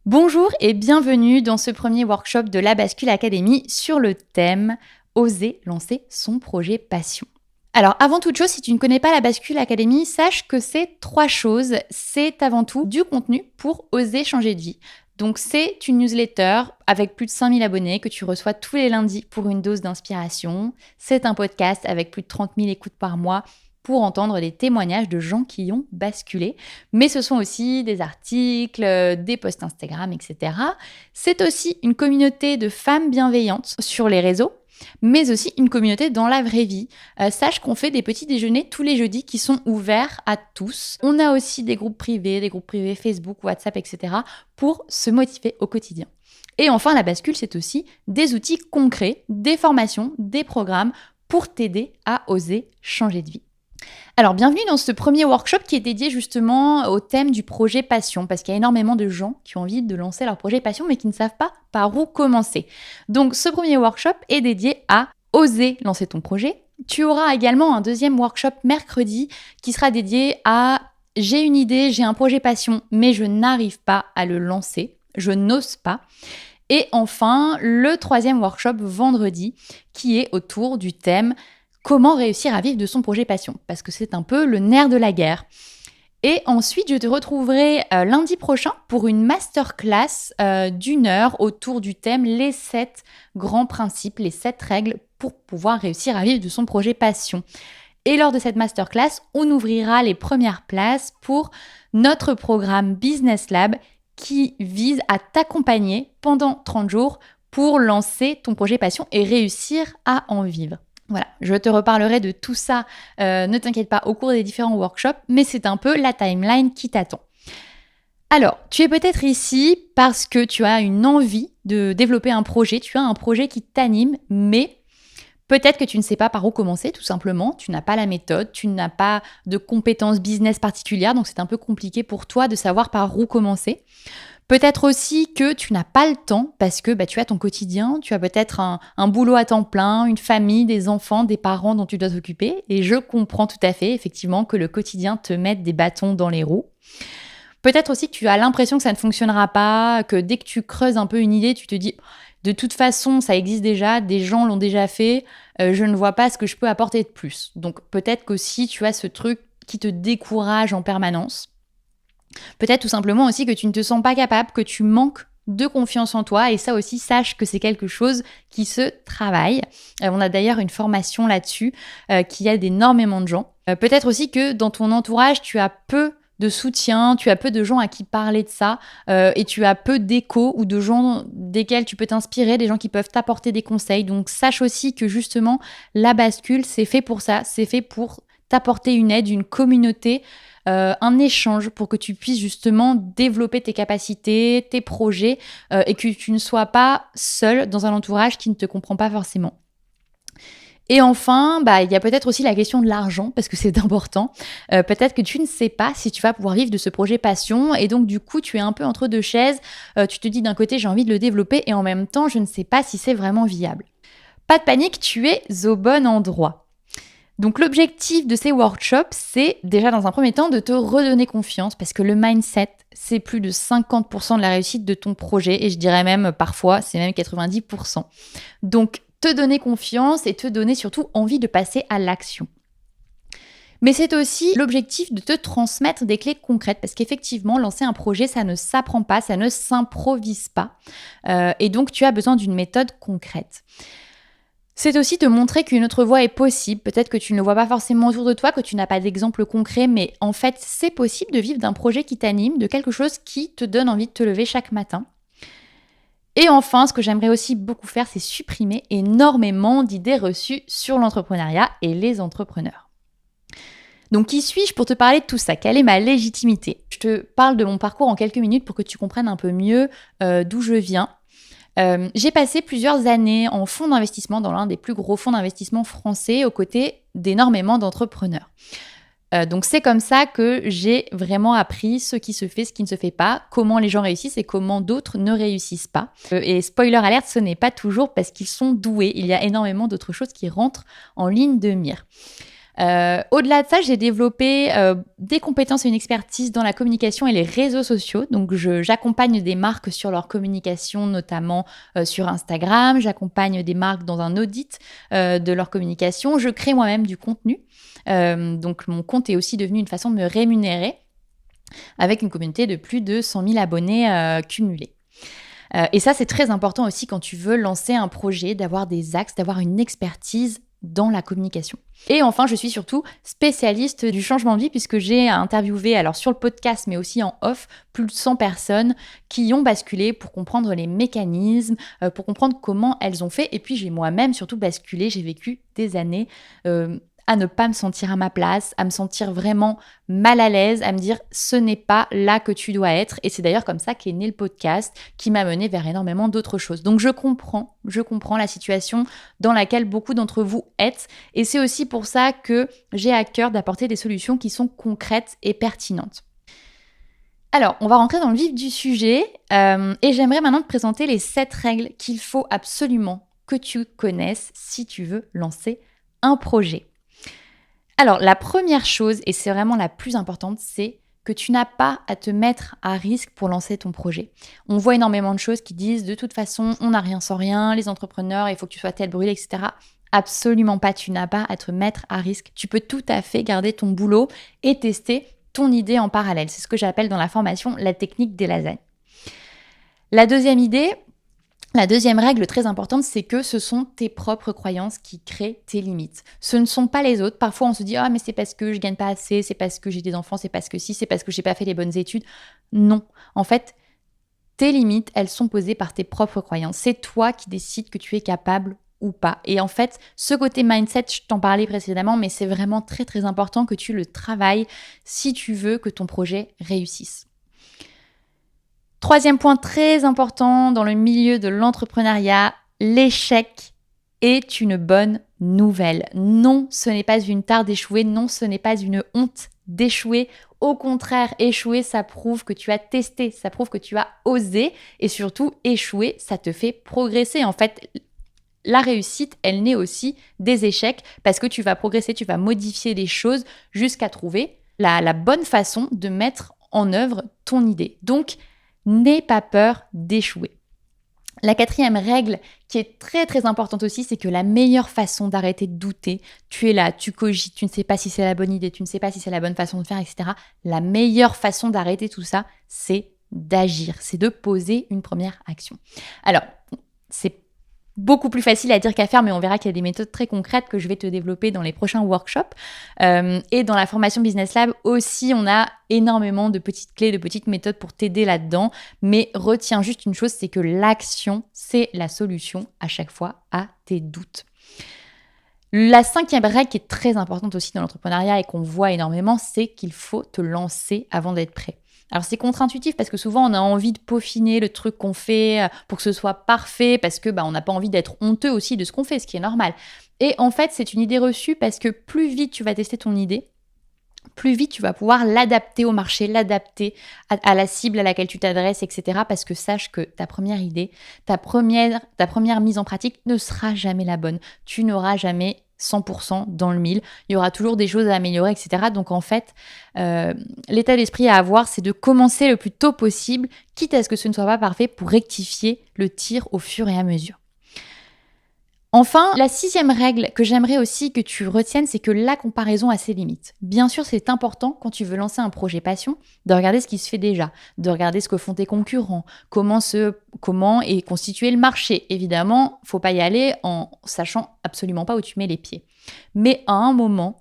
Bonjour et bienvenue dans ce premier workshop de la Bascule Academy sur le thème « Oser lancer son projet passion ». Alors avant toute chose, si tu ne connais pas la Bascule Academy, sache que c'est 3 choses. C'est avant tout du contenu pour oser changer de vie. Donc c'est une newsletter avec plus de 5000 abonnés que tu reçois tous les lundis pour une dose d'inspiration. C'est un podcast avec plus de 30 000 écoutes par mois pour entendre des témoignages de gens qui ont basculé. Mais ce sont aussi des articles, des posts Instagram, etc. C'est aussi une communauté de femmes bienveillantes sur les réseaux, mais aussi une communauté dans la vraie vie. Sache qu'on fait des petits déjeuners tous les jeudis qui sont ouverts à tous. On a aussi des groupes privés Facebook, WhatsApp, etc. pour se motiver au quotidien. Et enfin, la bascule, c'est aussi des outils concrets, des formations, des programmes pour t'aider à oser changer de vie. Alors, bienvenue dans ce premier workshop qui est dédié justement au thème du projet passion, parce qu'il y a énormément de gens qui ont envie de lancer leur projet passion, mais qui ne savent pas par où commencer. Donc, ce premier workshop est dédié à oser lancer ton projet. Tu auras également un deuxième workshop mercredi qui sera dédié à j'ai une idée, j'ai un projet passion, mais je n'arrive pas à le lancer, je n'ose pas. Et enfin, le troisième workshop vendredi qui est autour du thème comment réussir à vivre de son projet passion, parce que c'est un peu le nerf de la guerre. Et ensuite, je te retrouverai lundi prochain pour une masterclass d'1 heure autour du thème les 7 grands principes, les 7 règles pour pouvoir réussir à vivre de son projet passion. Et lors de cette masterclass, on ouvrira les premières places pour notre programme Business Lab qui vise à t'accompagner pendant 30 jours pour lancer ton projet passion et réussir à en vivre. Voilà, je te reparlerai de tout ça, ne t'inquiète pas, au cours des différents workshops, mais c'est un peu la timeline qui t'attend. Alors, tu es peut-être ici parce que tu as une envie de développer un projet, tu as un projet qui t'anime, mais peut-être que tu ne sais pas par où commencer, tout simplement, tu n'as pas la méthode, tu n'as pas de compétences business particulières, donc c'est un peu compliqué pour toi de savoir par où commencer. Peut-être aussi que tu n'as pas le temps parce que tu as ton quotidien, tu as peut-être un boulot à temps plein, une famille, des enfants, des parents dont tu dois t'occuper. Et je comprends tout à fait, effectivement, que le quotidien te mette des bâtons dans les roues. Peut-être aussi que tu as l'impression que ça ne fonctionnera pas, que dès que tu creuses un peu une idée, tu te dis de toute façon, ça existe déjà, des gens l'ont déjà fait, je ne vois pas ce que je peux apporter de plus. Donc peut-être qu'aussi tu as ce truc qui te décourage en permanence. Peut-être tout simplement aussi que tu ne te sens pas capable, que tu manques de confiance en toi et ça aussi, sache que c'est quelque chose qui se travaille. On a d'ailleurs une formation là-dessus qui aide énormément de gens. Peut-être aussi que dans ton entourage, tu as peu de soutien, tu as peu de gens à qui parler de ça et tu as peu d'échos ou de gens desquels tu peux t'inspirer, des gens qui peuvent t'apporter des conseils. Donc sache aussi que justement, la bascule, c'est fait pour ça, c'est fait pour t'apporter une aide, une communauté, un échange pour que tu puisses justement développer tes capacités, tes projets et que tu ne sois pas seul dans un entourage qui ne te comprend pas forcément. Et enfin, il y a peut-être aussi la question de l'argent, parce que c'est important. Peut-être que tu ne sais pas si tu vas pouvoir vivre de ce projet passion, et donc du coup, tu es un peu entre deux chaises. Tu te dis d'un côté, j'ai envie de le développer, et en même temps, je ne sais pas si c'est vraiment viable. Pas de panique, tu es au bon endroit. Donc l'objectif de ces workshops, c'est déjà dans un premier temps de te redonner confiance parce que le mindset, c'est plus de 50% de la réussite de ton projet et je dirais même parfois, c'est même 90%. Donc te donner confiance et te donner surtout envie de passer à l'action. Mais c'est aussi l'objectif de te transmettre des clés concrètes parce qu'effectivement, lancer un projet, ça ne s'apprend pas, ça ne s'improvise pas. Et donc tu as besoin d'une méthode concrète. C'est aussi te montrer qu'une autre voie est possible. Peut-être que tu ne le vois pas forcément autour de toi, que tu n'as pas d'exemple concret, mais en fait, c'est possible de vivre d'un projet qui t'anime, de quelque chose qui te donne envie de te lever chaque matin. Et enfin, ce que j'aimerais aussi beaucoup faire, c'est supprimer énormément d'idées reçues sur l'entrepreneuriat et les entrepreneurs. Donc, qui suis-je pour te parler de tout ça ? Quelle est ma légitimité ? Je te parle de mon parcours en quelques minutes pour que tu comprennes un peu mieux d'où je viens. J'ai passé plusieurs années en fonds d'investissement dans l'un des plus gros fonds d'investissement français aux côtés d'énormément d'entrepreneurs. Donc c'est comme ça que j'ai vraiment appris ce qui se fait, ce qui ne se fait pas, comment les gens réussissent et comment d'autres ne réussissent pas. Et spoiler alert, ce n'est pas toujours parce qu'ils sont doués. Il y a énormément d'autres choses qui rentrent en ligne de mire. Au-delà de ça, j'ai développé des compétences et une expertise dans la communication et les réseaux sociaux. Donc, j'accompagne des marques sur leur communication, notamment sur Instagram. J'accompagne des marques dans un audit de leur communication. Je crée moi-même du contenu. Donc, mon compte est aussi devenu une façon de me rémunérer avec une communauté de plus de 100 000 abonnés cumulés. Et ça, c'est très important aussi quand tu veux lancer un projet, d'avoir des axes, d'avoir une expertise dans la communication. Et enfin, je suis surtout spécialiste du changement de vie puisque j'ai interviewé, alors sur le podcast mais aussi en off, plus de 100 personnes qui ont basculé pour comprendre les mécanismes, pour comprendre comment elles ont fait. Et puis j'ai moi-même surtout basculé, j'ai vécu des années à ne pas me sentir à ma place, à me sentir vraiment mal à l'aise, à me dire ce n'est pas là que tu dois être. Et c'est d'ailleurs comme ça qu'est né le podcast qui m'a mené vers énormément d'autres choses. Donc je comprends la situation dans laquelle beaucoup d'entre vous êtes. Et c'est aussi pour ça que j'ai à cœur d'apporter des solutions qui sont concrètes et pertinentes. Alors, on va rentrer dans le vif du sujet et j'aimerais maintenant te présenter les 7 règles qu'il faut absolument que tu connaisses si tu veux lancer un projet. Alors, la première chose, et c'est vraiment la plus importante, c'est que tu n'as pas à te mettre à risque pour lancer ton projet. On voit énormément de choses qui disent de toute façon, on n'a rien sans rien, les entrepreneurs, il faut que tu sois tête brûlée, etc. Absolument pas, tu n'as pas à te mettre à risque. Tu peux tout à fait garder ton boulot et tester ton idée en parallèle. C'est ce que j'appelle dans la formation la technique des lasagnes. La deuxième règle très importante, c'est que ce sont tes propres croyances qui créent tes limites. Ce ne sont pas les autres. Parfois, on se dit « Ah, mais c'est parce que je gagne pas assez, c'est parce que j'ai des enfants, c'est parce que si, c'est parce que j'ai pas fait les bonnes études. » Non. En fait, tes limites, elles sont posées par tes propres croyances. C'est toi qui décides que tu es capable ou pas. Et en fait, ce côté mindset, je t'en parlais précédemment, mais c'est vraiment très, très important que tu le travailles si tu veux que ton projet réussisse. Troisième point très important dans le milieu de l'entrepreneuriat, l'échec est une bonne nouvelle. Non, ce n'est pas une tare d'échouer, non, ce n'est pas une honte d'échouer. Au contraire, échouer, ça prouve que tu as testé, ça prouve que tu as osé et surtout, échouer, ça te fait progresser. En fait, la réussite, elle naît aussi des échecs parce que tu vas progresser, tu vas modifier les choses jusqu'à trouver la bonne façon de mettre en œuvre ton idée. Donc, n'aie pas peur d'échouer. La quatrième règle qui est très très importante aussi, c'est que la meilleure façon d'arrêter de douter, tu es là, tu cogites, tu ne sais pas si c'est la bonne idée, tu ne sais pas si c'est la bonne façon de faire, etc. La meilleure façon d'arrêter tout ça, c'est d'agir, c'est de poser une première action. Alors, c'est beaucoup plus facile à dire qu'à faire, mais on verra qu'il y a des méthodes très concrètes que je vais te développer dans les prochains workshops. Et dans la formation Business Lab aussi, on a énormément de petites clés, de petites méthodes pour t'aider là-dedans. Mais retiens juste une chose, c'est que l'action, c'est la solution à chaque fois à tes doutes. La cinquième règle qui est très importante aussi dans l'entrepreneuriat et qu'on voit énormément, c'est qu'il faut te lancer avant d'être prêt. Alors c'est contre-intuitif parce que souvent on a envie de peaufiner le truc qu'on fait pour que ce soit parfait parce que on n'a pas envie d'être honteux aussi de ce qu'on fait, ce qui est normal. Et en fait c'est une idée reçue parce que plus vite tu vas tester ton idée, plus vite tu vas pouvoir l'adapter au marché, l'adapter à la cible à laquelle tu t'adresses, etc. Parce que sache que ta première idée, ta première mise en pratique ne sera jamais la bonne. Tu n'auras jamais 100% dans le mille. Il y aura toujours des choses à améliorer, etc. Donc en fait, l'état d'esprit à avoir, c'est de commencer le plus tôt possible, quitte à ce que ce ne soit pas parfait, pour rectifier le tir au fur et à mesure. Enfin, la sixième règle que j'aimerais aussi que tu retiennes, c'est que la comparaison a ses limites. Bien sûr, c'est important quand tu veux lancer un projet passion de regarder ce qui se fait déjà, de regarder ce que font tes concurrents, comment est constitué le marché. Évidemment, faut pas y aller en sachant absolument pas où tu mets les pieds. Mais à un moment,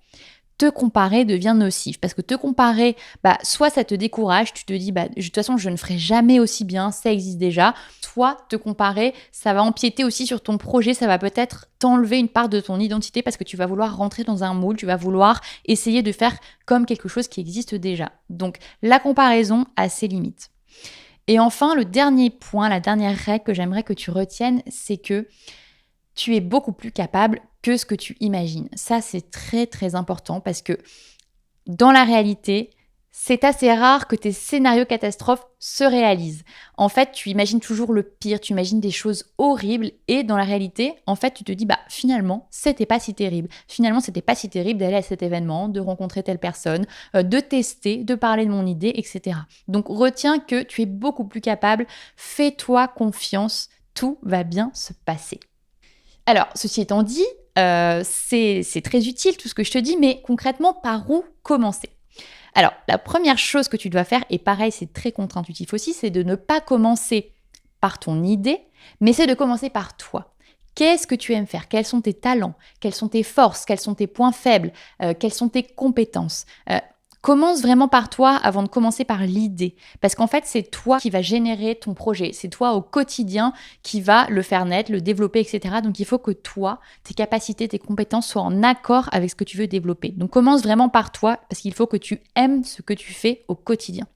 te comparer devient nocif parce que te comparer, soit ça te décourage, tu te dis de toute façon je ne ferai jamais aussi bien, ça existe déjà. Soit te comparer, ça va empiéter aussi sur ton projet, ça va peut-être t'enlever une part de ton identité parce que tu vas vouloir rentrer dans un moule, tu vas vouloir essayer de faire comme quelque chose qui existe déjà. Donc la comparaison a ses limites. Et enfin, le dernier point, la dernière règle que j'aimerais que tu retiennes, c'est que tu es beaucoup plus capable que ce que tu imagines. Ça, c'est très, très important parce que dans la réalité, c'est assez rare que tes scénarios catastrophes se réalisent. En fait, tu imagines toujours le pire, tu imagines des choses horribles et dans la réalité, en fait, tu te dis finalement, c'était pas si terrible. Finalement, c'était pas si terrible d'aller à cet événement, de rencontrer telle personne, de tester, de parler de mon idée, etc. Donc retiens que tu es beaucoup plus capable, fais-toi confiance, tout va bien se passer. Alors, ceci étant dit, c'est très utile tout ce que je te dis, mais concrètement, par où commencer ? Alors, la première chose que tu dois faire, et pareil, c'est très contre-intuitif aussi, c'est de ne pas commencer par ton idée, mais c'est de commencer par toi. Qu'est-ce que tu aimes faire ? Quels sont tes talents ? Quelles sont tes forces ? Quels sont tes points faibles ? Quelles sont tes compétences ? Commence vraiment par toi avant de commencer par l'idée. Parce qu'en fait, c'est toi qui va générer ton projet. C'est toi au quotidien qui va le faire naître, le développer, etc. Donc, il faut que toi, tes capacités, tes compétences soient en accord avec ce que tu veux développer. Donc, commence vraiment par toi parce qu'il faut que tu aimes ce que tu fais au quotidien.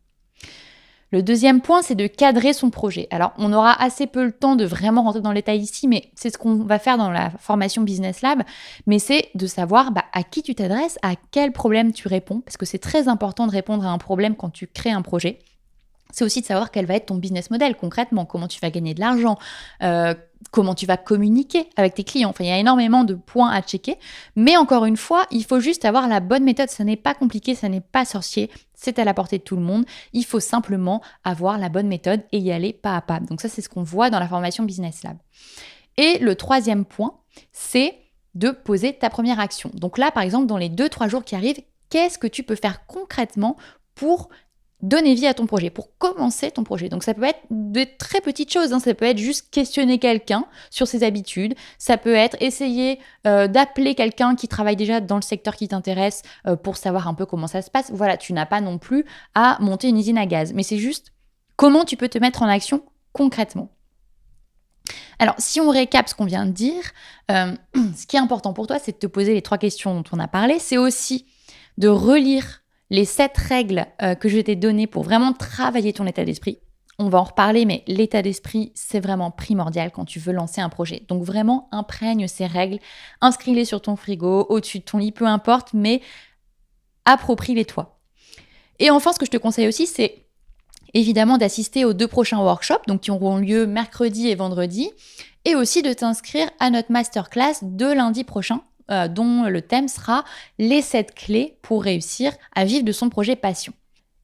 Le deuxième point, c'est de cadrer son projet. Alors, on aura assez peu le temps de vraiment rentrer dans le détail ici, mais c'est ce qu'on va faire dans la formation Business Lab. Mais c'est de savoir à qui tu t'adresses, à quel problème tu réponds, parce que c'est très important de répondre à un problème quand tu crées un projet. C'est aussi de savoir quel va être ton business model concrètement, comment tu vas gagner de l'argent, comment tu vas communiquer avec tes clients. Enfin, il y a énormément de points à checker. Mais encore une fois, il faut juste avoir la bonne méthode. Ça n'est pas compliqué, ça n'est pas sorcier. C'est à la portée de tout le monde. Il faut simplement avoir la bonne méthode et y aller pas à pas. Donc ça, c'est ce qu'on voit dans la formation Business Lab. Et le troisième point, c'est de poser ta première action. Donc là, par exemple, dans les 2-3 jours qui arrivent, qu'est-ce que tu peux faire concrètement pour donner vie à ton projet, pour commencer ton projet. Donc ça peut être de très petites choses, ça peut être juste questionner quelqu'un sur ses habitudes, ça peut être essayer d'appeler quelqu'un qui travaille déjà dans le secteur qui t'intéresse pour savoir un peu comment ça se passe. Voilà, tu n'as pas non plus à monter une usine à gaz, mais c'est juste comment tu peux te mettre en action concrètement. Alors, si on récap ce qu'on vient de dire, ce qui est important pour toi, c'est de te poser les 3 questions dont on a parlé. C'est aussi de relire les 7 règles que je t'ai données pour vraiment travailler ton état d'esprit. On va en reparler, mais l'état d'esprit, c'est vraiment primordial quand tu veux lancer un projet. Donc vraiment, imprègne ces règles, inscris-les sur ton frigo, au-dessus de ton lit, peu importe, mais approprie-les-toi. Et enfin, ce que je te conseille aussi, c'est évidemment d'assister aux 2 prochains workshops, donc qui auront lieu mercredi et vendredi, et aussi de t'inscrire à notre masterclass de lundi prochain, dont le thème sera les 7 clés pour réussir à vivre de son projet passion.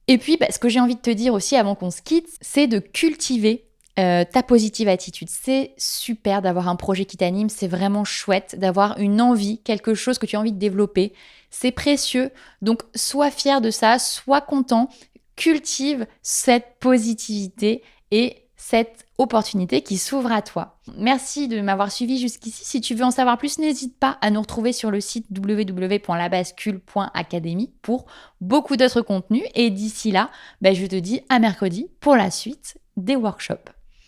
Et puis, ce que j'ai envie de te dire aussi avant qu'on se quitte, c'est de cultiver ta positive attitude. C'est super d'avoir un projet qui t'anime, c'est vraiment chouette d'avoir une envie, quelque chose que tu as envie de développer. C'est précieux, donc sois fier de ça, sois content, cultive cette positivité et cette opportunité qui s'ouvre à toi. Merci de m'avoir suivi jusqu'ici. Si tu veux en savoir plus, n'hésite pas à nous retrouver sur le site www.labascule.academy pour beaucoup d'autres contenus. Et d'ici là, je te dis à mercredi pour la suite des workshops.